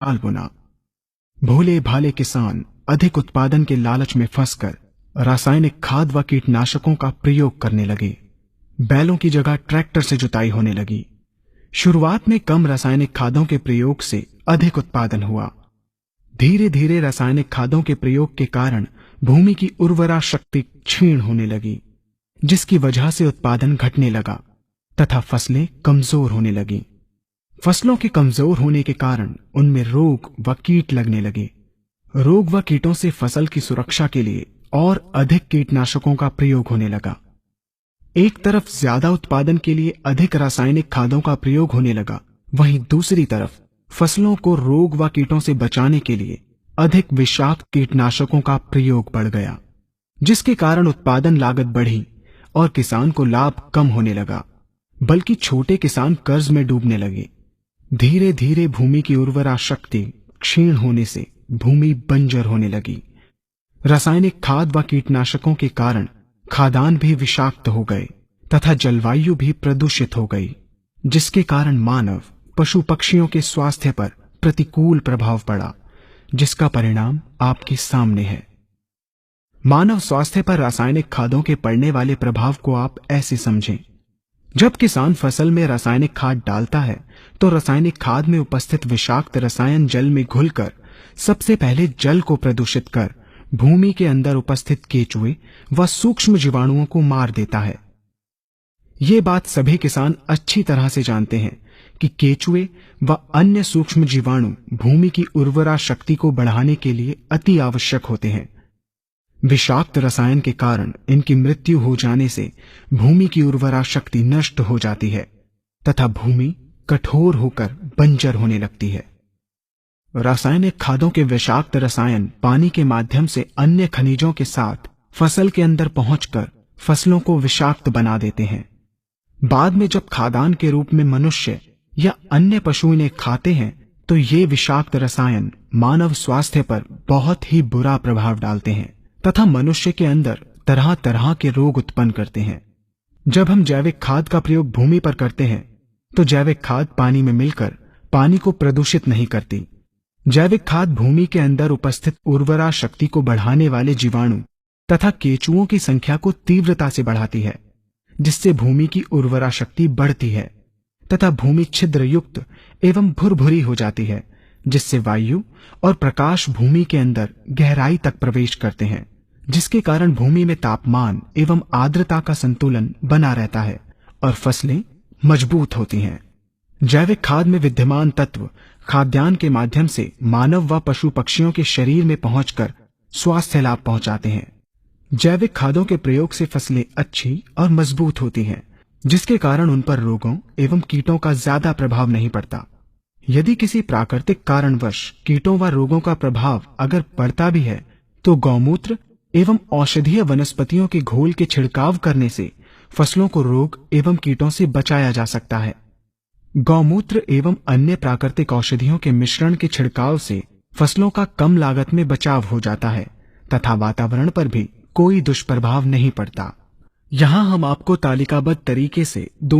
साल बुना। भोले भाले किसान अधिक उत्पादन के लालच में फंसकर रासायनिक खाद व कीटनाशकों का प्रयोग करने लगे। बैलों की जगह ट्रैक्टर से जुताई होने लगी। शुरुआत में कम रासायनिक खादों के प्रयोग से अधिक उत्पादन हुआ। धीरे धीरे रासायनिक खादों के प्रयोग के कारण भूमि की उर्वरा शक्ति क्षीण होने लगी, जिसकी वजह से उत्पादन घटने लगा तथा फसलें कमजोर होने लगीं। फसलों के कमजोर होने के कारण उनमें रोग व कीट लगने लगे। रोग व कीटों से फसल की सुरक्षा के लिए और अधिक कीटनाशकों का प्रयोग होने लगा। एक तरफ ज्यादा उत्पादन के लिए अधिक रासायनिक खादों का प्रयोग होने लगा, वहीं दूसरी तरफ फसलों को रोग व कीटों से बचाने के लिए अधिक विषाक्त कीटनाशकों का प्रयोग बढ़ गया, जिसके कारण उत्पादन लागत बढ़ी और किसान को लाभ कम होने लगा, बल्कि छोटे किसान कर्ज में डूबने लगे। धीरे धीरे भूमि की उर्वरा शक्ति क्षीण होने से भूमि बंजर होने लगी। रासायनिक खाद व कीटनाशकों के कारण खाद्यान्न भी विषाक्त हो गए तथा जलवायु भी प्रदूषित हो गई, जिसके कारण मानव पशु पक्षियों के स्वास्थ्य पर प्रतिकूल प्रभाव पड़ा, जिसका परिणाम आपके सामने है। मानव स्वास्थ्य पर रासायनिक खादों के पड़ने वाले प्रभाव को आप ऐसे समझें। जब किसान फसल में रासायनिक खाद डालता है तो रासायनिक खाद में उपस्थित विषाक्त रसायन जल में घुलकर सबसे पहले जल को प्रदूषित कर भूमि के अंदर उपस्थित केचुए व सूक्ष्म जीवाणुओं को मार देता है। ये बात सभी किसान अच्छी तरह से जानते हैं कि केचुए व अन्य सूक्ष्म जीवाणु भूमि की उर्वरा शक्ति को बढ़ाने के लिए अति आवश्यक होते हैं। विषाक्त रसायन के कारण इनकी मृत्यु हो जाने से भूमि की उर्वरा शक्ति नष्ट हो जाती है तथा भूमि कठोर होकर बंजर होने लगती है। रासायनिक खादों के विषाक्त रसायन पानी के माध्यम से अन्य खनिजों के साथ फसल के अंदर पहुंचकर फसलों को विषाक्त बना देते हैं। बाद में जब खाद्यान्न के रूप में मनुष्य या अन्य पशु इन्हें खाते हैं तो ये विषाक्त रसायन मानव स्वास्थ्य पर बहुत ही बुरा प्रभाव डालते हैं तथा मनुष्य के अंदर तरह तरह के रोग उत्पन्न करते हैं। जब हम जैविक खाद का प्रयोग भूमि पर करते हैं तो जैविक खाद पानी में मिलकर पानी को प्रदूषित नहीं करती। जैविक खाद भूमि के अंदर उपस्थित उर्वरा शक्ति को बढ़ाने वाले जीवाणु तथा केचुओं की संख्या को तीव्रता से बढ़ाती है, जिससे भूमि की उर्वरा शक्ति बढ़ती है तथा भूमि छिद्र युक्त एवं भुरभुरी हो जाती है, जिससे वायु और प्रकाश भूमि के अंदर गहराई तक प्रवेश करते हैं, जिसके कारण भूमि में तापमान एवं आर्द्रता का संतुलन बना रहता है और फसलें मजबूत होती हैं। जैविक खाद में विद्यमान तत्व खाद्यान्न के माध्यम से मानव व पशु पक्षियों के शरीर में पहुंचकर स्वास्थ्य लाभ पहुंचाते हैं। जैविक खादों के प्रयोग से फसलें अच्छी और मजबूत होती हैं, जिसके कारण उन पर रोगों एवं कीटों का ज्यादा प्रभाव नहीं पड़ता। यदि किसी प्राकृतिक कारणवश कीटों व रोगों का प्रभाव अगर पड़ता भी है तो गौमूत्र एवं औषधीय वनस्पतियों के घोल के छिड़काव करने से फसलों को रोग एवं कीटों से बचाया जा सकता है। गौमूत्र एवं अन्य प्राकृतिक औषधियों के मिश्रण के छिड़काव से फसलों का कम लागत में बचाव हो जाता है तथा वातावरण पर भी कोई दुष्प्रभाव नहीं पड़ता। यहाँ हम आपको तालिकाबद्ध तरीके से दोनों